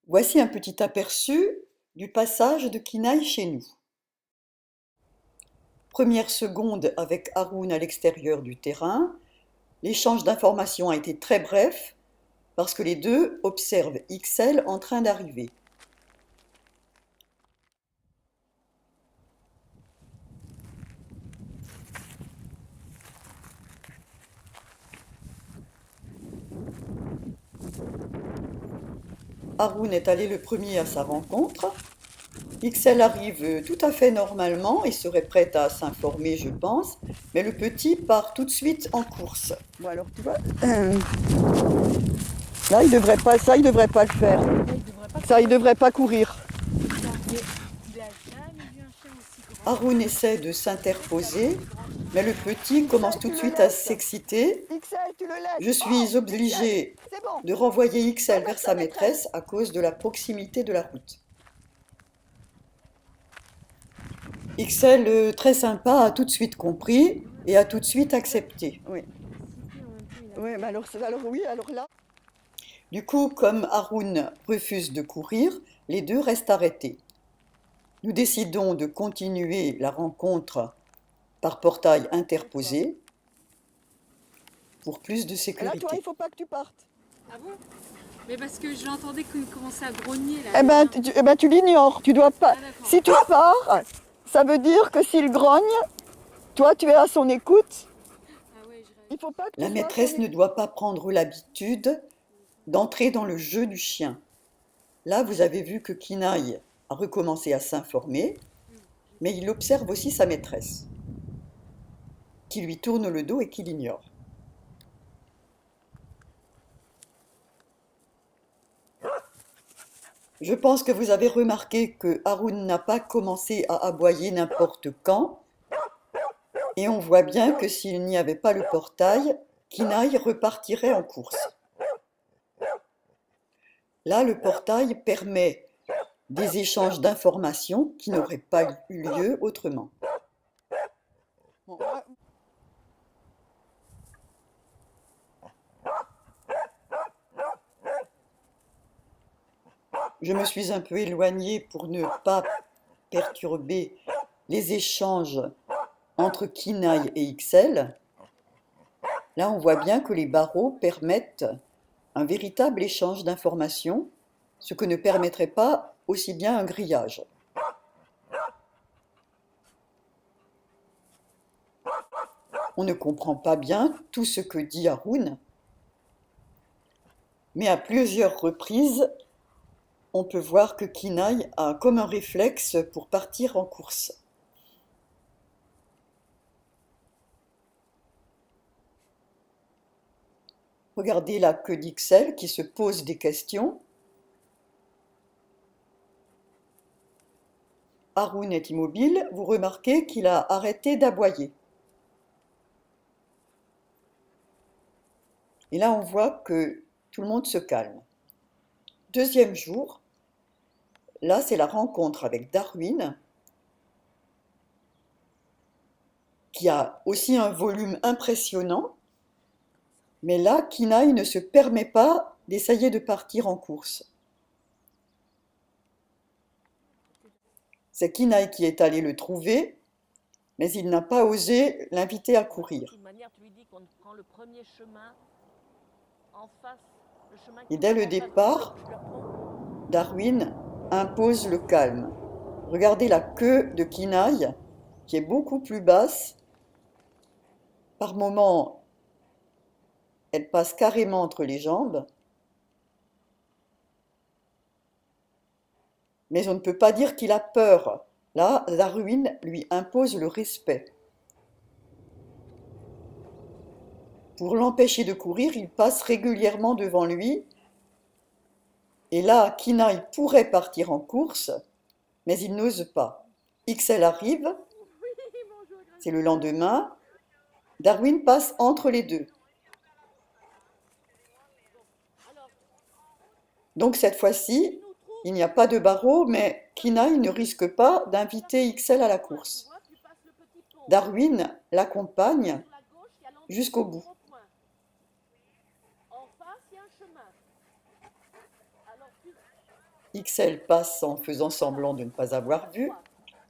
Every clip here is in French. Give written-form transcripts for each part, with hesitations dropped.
Voici un petit aperçu du passage de Kinaï chez nous. Première seconde avec Haroun à l'extérieur du terrain. L'échange d'informations a été très bref parce que les deux observent Ixelles en train d'arriver. Haroun est allé le premier à sa rencontre. Ixelles arrive tout à fait normalement et serait prête à s'informer, je pense, mais le petit part tout de suite en course. Bon alors tu vois, là il devrait pas, ça il devrait pas le faire. Ça il devrait pas courir. Haroun essaie de s'interposer, mais le petit commence tout de suite à s'exciter. Je suis obligée de renvoyer Ixelles vers sa maîtresse à cause de la proximité de la route. Ixelles, très sympa, a tout de suite compris et a tout de suite accepté. Oui. Oui, mais alors oui, alors là. Du coup, comme Haroun refuse de courir, les deux restent arrêtés. Nous décidons de continuer la rencontre par portail interposé pour plus de sécurité. Là, toi, il ne faut pas que tu partes. Ah bon? Mais parce que j'entendais qu'il commençait à grogner là. Eh ben, tu l'ignores. Tu dois pas. Ah, Si tu pars, ça veut dire que s'il grogne, toi, tu es à son écoute. Ah ouais, Il faut pas que la maîtresse ne doit pas prendre l'habitude d'entrer dans le jeu du chien. Là, vous avez vu que Kinaï a recommencé à s'informer, mais il observe aussi sa maîtresse, qui lui tourne le dos et qui l'ignore. Je pense que vous avez remarqué que Haroun n'a pas commencé à aboyer n'importe quand, et on voit bien que s'il n'y avait pas le portail, Kinaï repartirait en course. Là, le portail permet des échanges d'informations qui n'auraient pas eu lieu autrement. Je me suis un peu éloignée pour ne pas perturber les échanges entre Kinaï et Ixelles. Là, on voit bien que les barreaux permettent un véritable échange d'informations, ce que ne permettrait pas aussi bien un grillage. On ne comprend pas bien tout ce que dit Haroun, mais à plusieurs reprises, on peut voir que Kinaï a comme un réflexe pour partir en course. Regardez la queue d'Ixelles qui se pose des questions. Haroun est immobile, vous remarquez qu'il a arrêté d'aboyer. Et là, on voit que tout le monde se calme. Deuxième jour, là, c'est la rencontre avec Darwin, qui a aussi un volume impressionnant, mais là, Kinaï ne se permet pas d'essayer de partir en course. C'est Kinaï qui est allé le trouver, mais il n'a pas osé l'inviter à courir. Et dès le départ, Darwin impose le calme. Regardez la queue de Kinaï, qui est beaucoup plus basse. Par moments, elle passe carrément entre les jambes. Mais on ne peut pas dire qu'il a peur. Là, Darwin lui impose le respect. Pour l'empêcher de courir, il passe régulièrement devant lui. Et là, Kinaï pourrait partir en course, mais il n'ose pas. Ixelles arrive, c'est le lendemain. Darwin passe entre les deux. Donc cette fois-ci, il n'y a pas de barreau, mais Kinaï ne risque pas d'inviter Ixelles à la course. Darwin l'accompagne jusqu'au bout. XL passe en faisant semblant de ne pas avoir vu.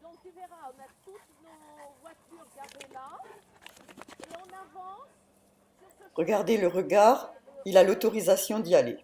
Donc tu verras, on a toutes nos voitures garées là et on avance sur ce Regardez le regard, il a l'autorisation d'y aller.